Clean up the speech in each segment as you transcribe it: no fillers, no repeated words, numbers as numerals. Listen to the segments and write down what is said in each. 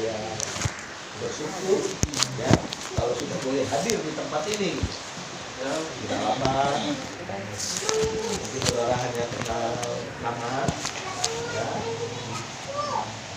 saya bersyukur ya kalau sudah boleh hadir di tempat ini. Ya, sudah lama mungkin saudara hanya kenal nama ya.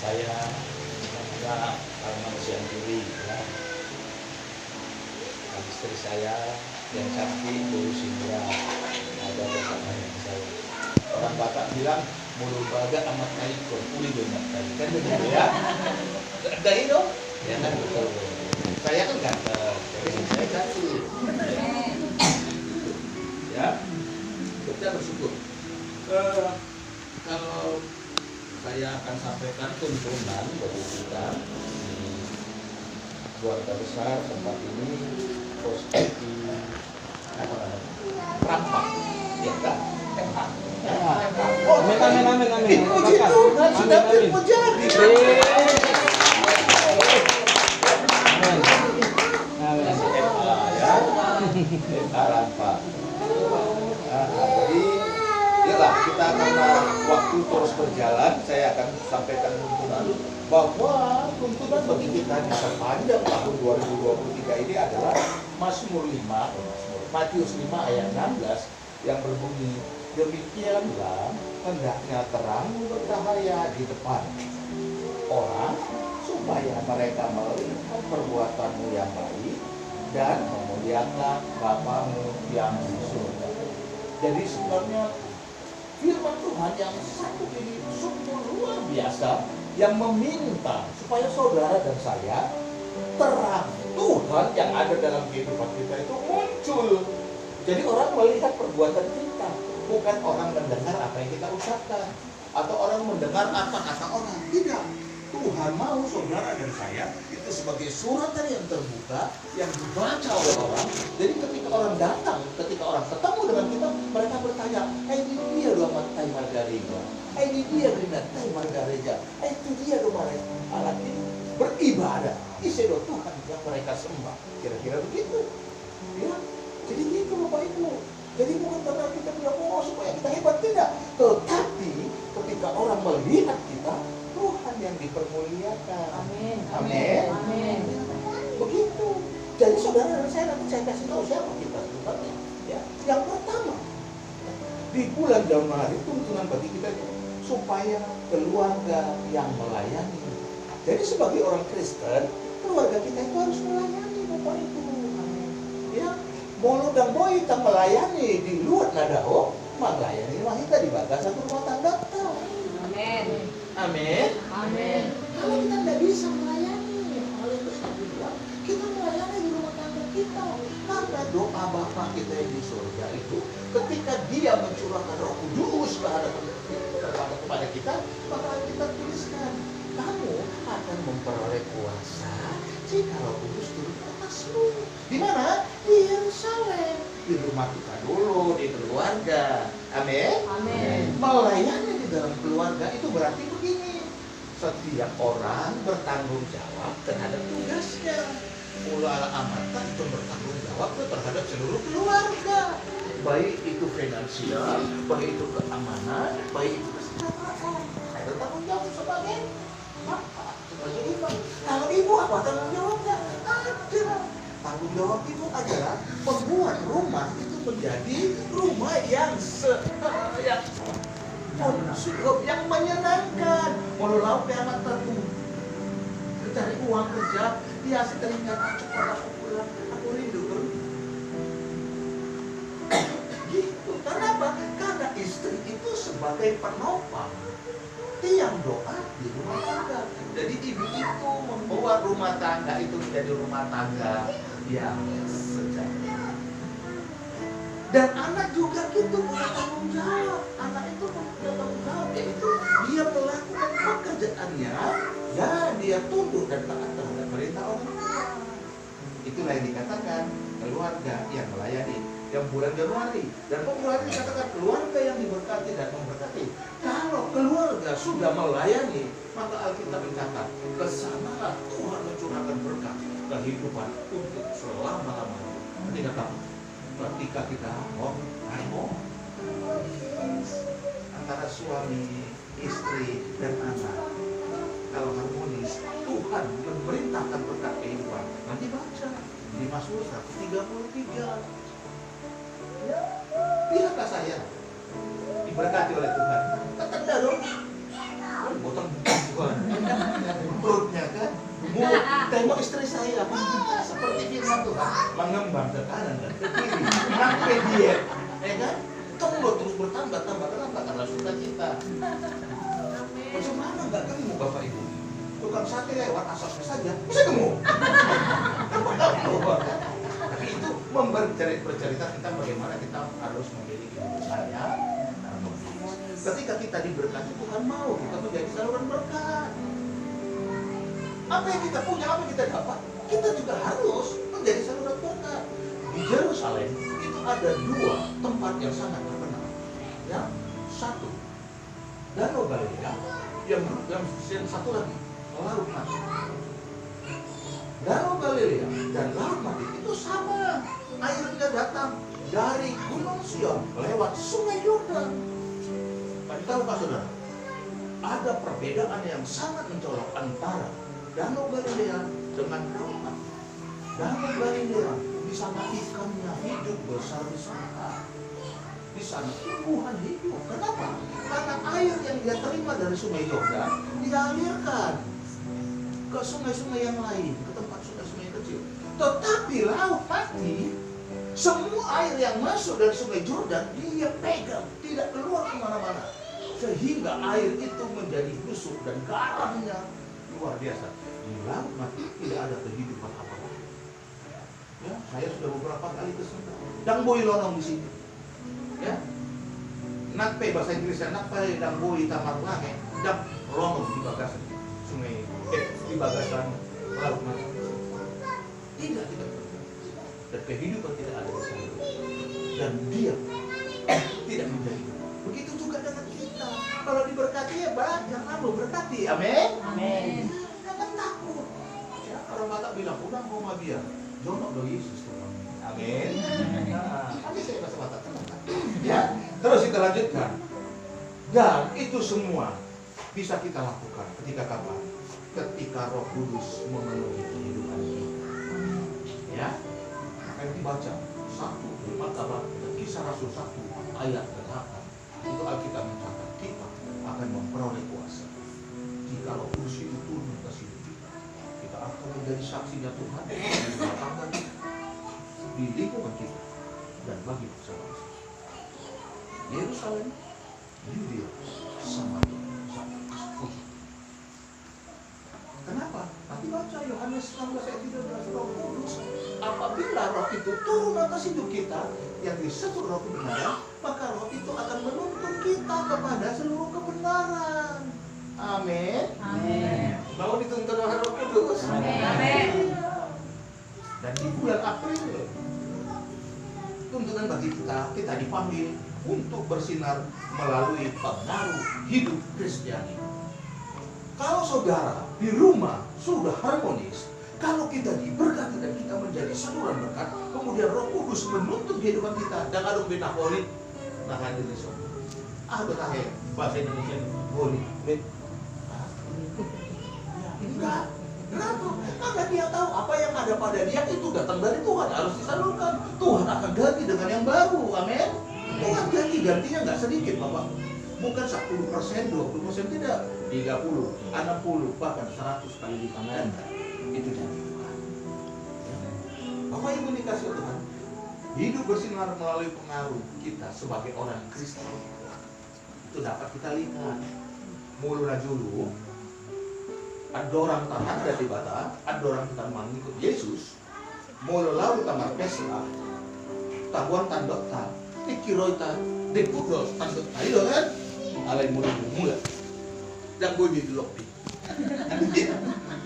Saya juga kalau manusia diri ya. Istri saya yang cantik Bu Sindra ada bersama dengan saya. Orang Batak bilang mulu baga amat naikun, uli banyak kali kan begitu ya. Ada itu ya kan betul. Saya kan ganteng, jadi saya cantik. Ya, kita bersyukur. Kalau saya akan sampaikan tuntunan bagi kita di keluarga besar tempat ini posisi apa namanya rampak, ya kan? Amin. Itu kan sudah terjadi. Rampak. Jadi, yalah kita karena waktu terus berjalan, saya akan sampaikan tuntunan bahwa tuntunan bagi kita di sepanjang tahun 2023 ini adalah Mazmur 5, Matius 5 ayat 16 yang berbunyi, demikianlah hendaknya terang bercahaya di depan orang supaya mereka melihat perbuatanmu yang baik dan memuliakan Bapamu yang di surga. Jadi sebenarnya firman Tuhan yang satu ini sungguh luar biasa yang meminta supaya saudara dan saya terang Tuhan yang ada dalam kehidupan kita itu muncul. Jadi orang melihat perbuatan kita, bukan orang mendengar apa yang kita ucapkan atau orang mendengar apa kata orang. Tidak. Tuhan mau saudara dan saya itu sebagai suratan yang terbuka yang dibaca oleh orang. Jadi ketika orang datang, ketika orang ketemu dengan kita, mereka bertanya, ini dia doa Tai Margarita, ini dia Rina Tai Margarita, itu dia doa alat ini beribadah, isedo Tuhan yang mereka sembah. Kira-kira begitu. Ya, jadi gitu Bapak Ibu. Jadi bukan karena kita bilang supaya kita hebat, tidak. Tetapi ketika orang melihat kita, Tuhan yang dipermuliakan. Amin. Amin. Begitu. Jadi saudara dan saya nanti saya kasih tahu siapa kita sebenarnya. Ya. Yang pertama, di bulan Januari tuntunan bagi kita itu supaya keluarga yang melayani. Jadi sebagai orang Kristen, keluarga kita itu harus melayani Bapak Ibu. Ya. Bolo dan boy kita melayani di luar nadaho, melayani kita di bagasan rumah tangga. Amin. Kalau kita tidak bisa melayani, oleh Tuhan bilang, kita melayani di rumah tangga kita. Karena doa Bapa kita yang di surga itu, ketika Dia mencurahkan Roh Kudus kepada kita, maka kita tuliskan, kamu akan memperoleh kuasa jika Roh Kudus turun ke atasmu. Di mana? Di Yerusalem. Di rumah kita dulu, di keluarga. Amin. Melayani di dalam keluarga itu berarti begini. Setiap orang bertanggung jawab terhadap tugasnya. Mula amatan itu bertanggung jawab terhadap seluruh keluarga. Baik itu finansial, baik itu keamanan, baik itu kesejahteraan. Saya bertanggung jawab sebagai bapak, sebagai ibu. Kalau ibu apa tanggung jawabnya? Ada. Tanggung jawab ibu adalah membuat rumah itu menjadi rumah yang yang menyenangkan. Walau lauk yang amat tertutup, cari uang kerja, dia asik teringat cepat aku pulang, aku rindu gitu. Kenapa? Karena istri itu sebagai penopang tiang doa di rumah tangga. Jadi ibu itu membawa rumah tangga itu menjadi rumah tangga yang sejahtera. Dan anak juga gitu punya tanggung jawab. Anak itu punya tanggung jawab, yaitu dia melakukan pekerjaannya, ya dia tunduk dan taat terhadap perintah orang tua. Itulah yang dikatakan keluarga yang melayani. Yang bulan Januari dan Februari dikatakan keluarga yang diberkati dan memberkati. Kalau keluarga sudah melayani, maka Alkitab mencatat kesanalah Tuhan mencurahkan berkat kehidupan untuk selama-lamanya. Ketika kita harmonis antara suami, istri, dan anak, kalau harmonis Tuhan memerintahkan berkat kehidupan. Nanti baca di Mazmur 133. Ya, lihatlah saya diberkati oleh Tuhan. Kata enggak dong. Botol Tuhan. Perutnya kan. Tengok istri saya. Seperti firman Tuhan. Mengembang ke kanan dan ke kiri. Sampai diet. Ya kan? Kamu terus bertambah. Karena suka cita. Bagaimana enggak gemuk Bapak Ibu? Tukang sate lewat asapnya saja bisa gemuk. Tapi itu bercerita tentang bagaimana kita harus memiliki hidup saya. Ketika kita diberkati, Tuhan mau kita menjadi saluran berkat. Apa yang kita punya, apa yang kita dapat, kita juga harus menjadi saluran berkat. Di Yerusalem itu ada 2 tempat yang sangat terkenal. Ya, satu Danau Galilea, yang satu lagi Laut Mati. Danau Galilea dan Laut Mati itu sama. Airnya datang dari Gunung Sion lewat Sungai Yordan. Tahukah saudara? Ada perbedaan yang sangat mencolok antara Danau Galilea dengan Laut Mati. Danau Galilea di sana ikannya hidup besar-besar. Di sana tumbuhan hidup. Kenapa? Karena air yang dia terima dari Sungai Yordan dialirkan ke sungai-sungai yang lain, ke tempat sungai-sungai kecil. Tetapi Laut Mati, semua air yang masuk dari Sungai Yordan dia pegang, tidak keluar kemana-mana, sehingga air itu menjadi busuk dan garamnya luar biasa. Di Laut Mati tidak ada kehidupan apa-apa. Ya, saya sudah beberapa kali ke sana. Dang boi lonong di situ. Ya, nakpe bahasa Inggrisnya nakpe dang boi tamar lage, dang lonong di bagasan sungai. Di bagasan Laut Mati tidak. Dan kehidupan tidak ada di sana. Dan dia tidak menjadi. Begitu juga dengan kita. Kalau diberkati ya banyak kamu berkati. Amin. Amin. Jangan takut. Ya, orang Batak bilang udah mau biar jonok do Yesus. Amin. Nah, kami saya bahasa Batak. Ya, terus kita lanjutkan. Dan itu semua bisa kita lakukan ketika kapan? Ketika Roh Kudus memenuhi kehidupan kita. Ya, akan dibaca 1 Kisah Rasul 1 ayat 8. Itu Alkitab mencatat kita akan memperoleh kuasa. Jika Roh Kudus itu turun ke hidup kita, kita akan menjadi saksinya Tuhan di belakang kita, di lingkungan kita, dan bagi bangsa-bangsa. Yerusalem, Yudea, Samaria, kenapa? Nanti baca Yohanes 19 ayat 13. Roh Kudus, apabila Roh itu turun atas hidup kita yang disebut Roh kebenaran, maka Roh itu akan menuntun kita kepada seluruh kebenaran. Amin. Amin. Mau dituntun oleh Roh Kudus. Amin. Dan di bulan April, tuntunan bagi kita dipanggil untuk bersinar melalui pengaruh hidup Kristiani. Kalau saudara di rumah sudah harmonis, kalau kita diberkati dan kita menjadi saluran berkat, kemudian Roh Kudus menuntun kehidupan kita dan ada beta holit, nah hadir di sana. Betah bahasa Indonesia holit, enggak. Kenapa? Karena dia tahu apa yang ada pada dia itu datang dari Tuhan, harus disalurkan. Tuhan akan ganti dengan yang baru, amin. Tuhan gantinya nggak sedikit, Bapak. Bukan 10%, 20%, tidak. 30, 60, bahkan 100 kali lipat ganda. Itu janji Tuhan. Bapak Ibu dikasih Tuhan, hidup bersinar melalui pengaruh kita sebagai orang Kristen. Itu dapat kita lihat. Mulai dulu, ada orang tahan dari Batak, ada orang tahan mengikut Yesus. Mulai lalu tamar pesla, tahuan tandok tak, dikiroita, dipudol tandok tak, itu kan? Alai mulai. Dan gue di lopi.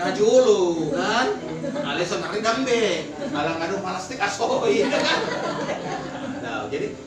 Nah dulu kan, alai senarin gambe, alang adu plastik asoy. Nah jadi